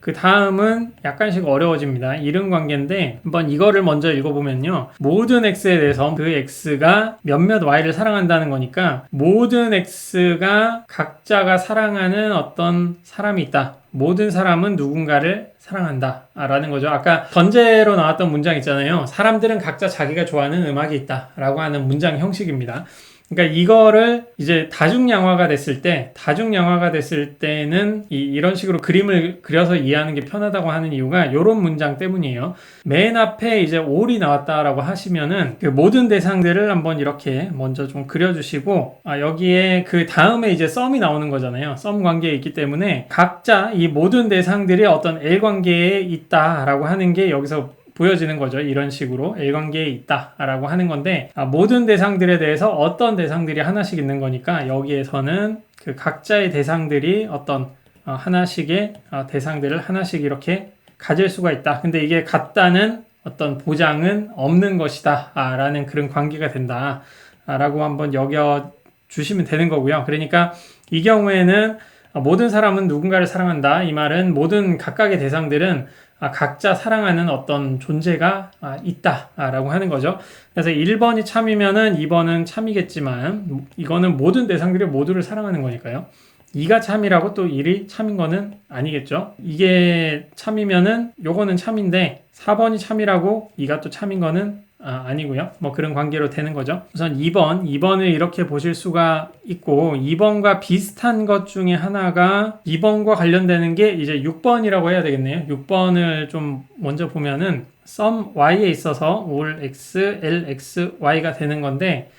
그 다음은 약간씩 어려워집니다. 이른 관계인데 한번 이거를 먼저 읽어보면요. 모든 x에 대해서 그 x가 몇몇 y를 사랑한다는 거니까 모든 x가 각자가 사랑하는 어떤 사람이 있다. 모든 사람은 누군가를 사랑한다 라는 거죠. 아까 전제로 나왔던 문장 있잖아요. 사람들은 각자 자기가 좋아하는 음악이 있다 라고 하는 문장 형식입니다. 그러니까 이거를 이제 다중양화가 됐을 때는 이런 식으로 그림을 그려서 이해하는 게 편하다고 하는 이유가 이런 문장 때문이에요. 맨 앞에 이제 all이 나왔다라고 하시면은 그 모든 대상들을 한번 이렇게 먼저 좀 그려주시고, 여기에 그 다음에 이제 썸이 나오는 거잖아요. 썸 관계에 있기 때문에 각자 이 모든 대상들이 어떤 L 관계에 있다라고 하는 게 여기서 보여지는 거죠. 이런 식으로 L관계에 있다라고 하는 건데, 모든 대상들에 대해서 어떤 대상들이 하나씩 있는 거니까 여기에서는 그 각자의 대상들이 어떤 하나씩의 대상들을 하나씩 이렇게 가질 수가 있다. 근데 이게 같다는 어떤 보장은 없는 것이다 라는 그런 관계가 된다 라고 한번 여겨 주시면 되는 거고요. 그러니까 이 경우에는 모든 사람은 누군가를 사랑한다. 이 말은 모든 각각의 대상들은 각자 사랑하는 어떤 존재가 있다라고 하는 거죠. 그래서 1번이 참이면은 2번은 참이겠지만 이거는 모든 대상들이 모두를 사랑하는 거니까요. 2가 참이라고 또 1이 참인 거는 아니겠죠. 이게 참이면은 요거는 참인데 4번이 참이라고 2가 또 참인 거는 아니고요. 뭐 그런 관계로 되는 거죠. 우선 2번을 이렇게 보실 수가 있고, 2번과 비슷한 것 중에 하나가 2번과 관련되는 게 이제 6번이라고 해야 되겠네요. 6번을 좀 먼저 보면은 sum y에 있어서 all x, l, x, y가 되는 건데,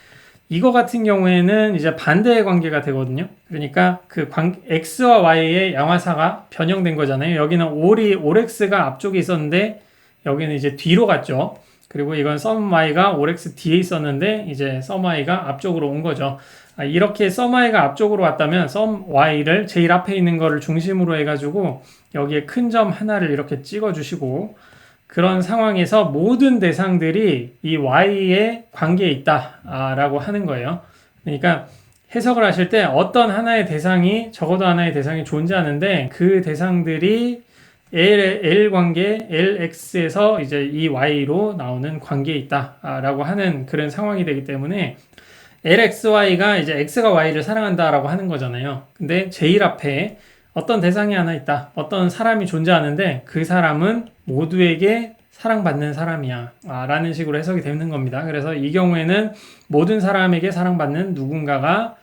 이거 같은 경우에는 이제 반대의 관계가 되거든요. 그러니까 그 x와 y의 양화사가 변형된 거잖아요. 여기는 all x가 앞쪽에 있었는데 여기는 이제 뒤로 갔죠. 그리고 이건 sum y가 allx 뒤에 있었는데 이제 sum y가 앞쪽으로 온 거죠. 이렇게 sum y가 앞쪽으로 왔다면 sum y를 제일 앞에 있는 거를 중심으로 해가지고 여기에 큰 점 하나를 이렇게 찍어 주시고, 그런 상황에서 모든 대상들이 이 y의 관계에 있다라고 하는 거예요. 그러니까 해석을 하실 때 어떤 하나의 대상이, 적어도 하나의 대상이 존재하는데 그 대상들이 L 관계, LX에서 이제 이 Y로 나오는 관계에 있다라고 하는 그런 상황이 되기 때문에 LXY가 이제 X가 Y를 사랑한다라고 하는 거잖아요. 근데 제일 앞에 어떤 대상이 하나 있다. 어떤 사람이 존재하는데 그 사람은 모두에게 사랑받는 사람이야 라는 식으로 해석이 되는 겁니다. 그래서 이 경우에는 모든 사람에게 사랑받는 누군가가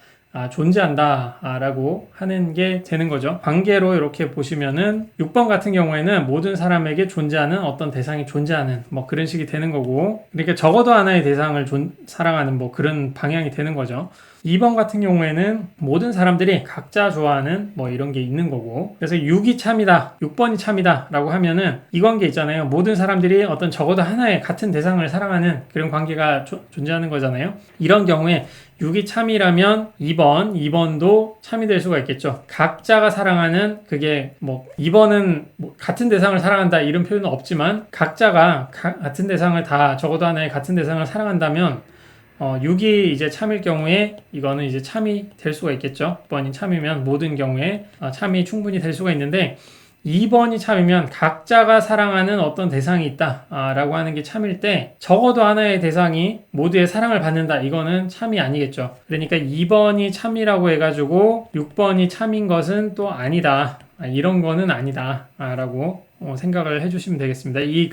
존재한다 라고 하는 게 되는 거죠. 관계로 이렇게 보시면은 6번 같은 경우에는 모든 사람에게 존재하는 어떤 대상이 존재하는 뭐 그런 식이 되는 거고, 그러니까 적어도 하나의 대상을 사랑하는 뭐 그런 방향이 되는 거죠. 2번 같은 경우에는 모든 사람들이 각자 좋아하는 뭐 이런 게 있는 거고, 그래서 6이 참이다, 6번이 참이다 라고 하면은 이 관계 있잖아요. 모든 사람들이 어떤 적어도 하나의 같은 대상을 사랑하는 그런 관계가 존재하는 거잖아요. 이런 경우에 6이 참이라면 2번도 참이 될 수가 있겠죠. 각자가 사랑하는, 그게 뭐 2번은 뭐 같은 대상을 사랑한다 이런 표현은 없지만 각자가 같은 대상을 다, 적어도 하나의 같은 대상을 사랑한다면 6이 이제 참일 경우에 이거는 이제 참이 될 수가 있겠죠. 6번이 참이면 모든 경우에 참이 충분히 될 수가 있는데, 2번이 참이면 각자가 사랑하는 어떤 대상이 있다 라고 하는 게 참일 때 적어도 하나의 대상이 모두의 사랑을 받는다, 이거는 참이 아니겠죠. 그러니까 2번이 참이라고 해가지고 6번이 참인 것은 또 아니다, 이런 거는 아니다 라고 생각을 해주시면 되겠습니다. 이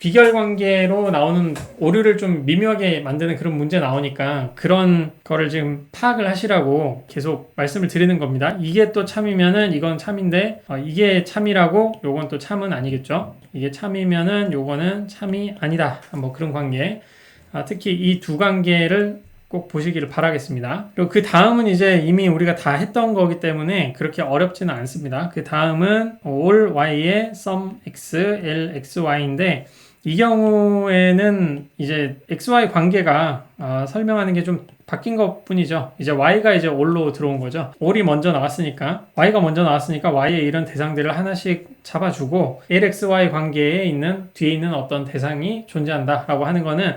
비결관계로 나오는 오류를 좀 미묘하게 만드는 그런 문제 나오니까 그런 거를 지금 파악을 하시라고 계속 말씀을 드리는 겁니다. 이게 또 참이면은 이건 참인데 이게 참이라고 요건 또 참은 아니겠죠. 이게 참이면은 요거는 참이 아니다, 뭐 그런 관계. 특히 이 두 관계를 꼭 보시기를 바라겠습니다. 그리고 그 다음은 이제 이미 우리가 다 했던 거기 때문에 그렇게 어렵지는 않습니다. 그 다음은 all y의 sum x, l, x, y인데 이 경우에는 이제 XY 관계가 설명하는 게 좀 바뀐 것 뿐이죠. 이제 Y가 이제 all로 들어온 거죠. all이 먼저 나왔으니까, Y가 먼저 나왔으니까 Y의 이런 대상들을 하나씩 잡아주고 LXY 관계에 있는, 뒤에 있는 어떤 대상이 존재한다 라고 하는 거는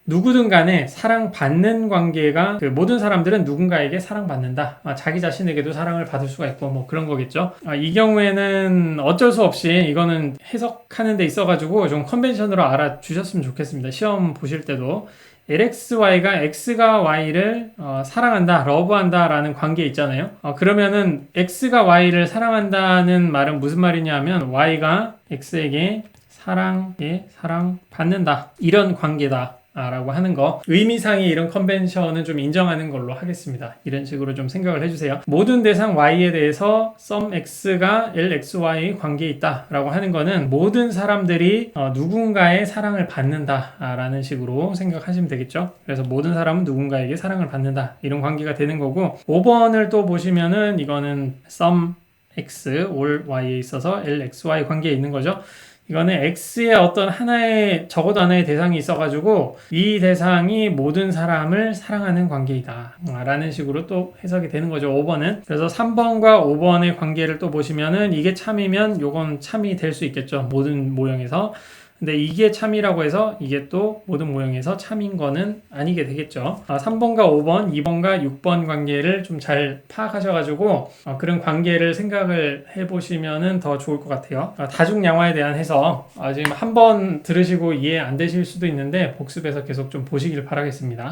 누구든 간에 사랑받는 관계가 그 모든 사람들은 누군가에게 사랑받는다. 자기 자신에게도 사랑을 받을 수가 있고 뭐 그런 거겠죠. 이 경우에는 어쩔 수 없이 이거는 해석하는 데 있어가지고 좀 컨벤션으로 알아주셨으면 좋겠습니다. 시험 보실 때도 LXY가 X가 Y를 사랑한다, 러브한다 라는 관계 있잖아요. 그러면은 X가 Y를 사랑한다는 말은 무슨 말이냐 하면 Y가 X에게 사랑받는다. 이런 관계다. 라고 하는 거, 의미상의 이런 컨벤션은 좀 인정하는 걸로 하겠습니다. 이런 식으로 좀 생각을 해주세요. 모든 대상 Y에 대해서 some X가 LXY 관계에 있다 라고 하는 거는 모든 사람들이 누군가의 사랑을 받는다 라는 식으로 생각하시면 되겠죠. 그래서 모든 사람은 누군가에게 사랑을 받는다 이런 관계가 되는 거고, 5번을 또 보시면은 이거는 some X, all Y에 있어서 LXY 관계에 있는 거죠. 이거는 X의 어떤 하나의, 적어도 하나의 대상이 있어가지고 이 대상이 모든 사람을 사랑하는 관계이다 라는 식으로 또 해석이 되는 거죠, 5번은. 그래서 3번과 5번의 관계를 또 보시면은 이게 참이면 요건 참이 될 수 있겠죠, 모든 모형에서. 근데 이게 참이라고 해서 이게 또 모든 모형에서 참인 거는 아니게 되겠죠. 3번과 5번, 2번과 6번 관계를 좀 잘 파악하셔가지고 그런 관계를 생각을 해보시면 더 좋을 것 같아요. 다중양화에 대한 해석, 지금 한 번 들으시고 이해 안 되실 수도 있는데 복습해서 계속 좀 보시길 바라겠습니다.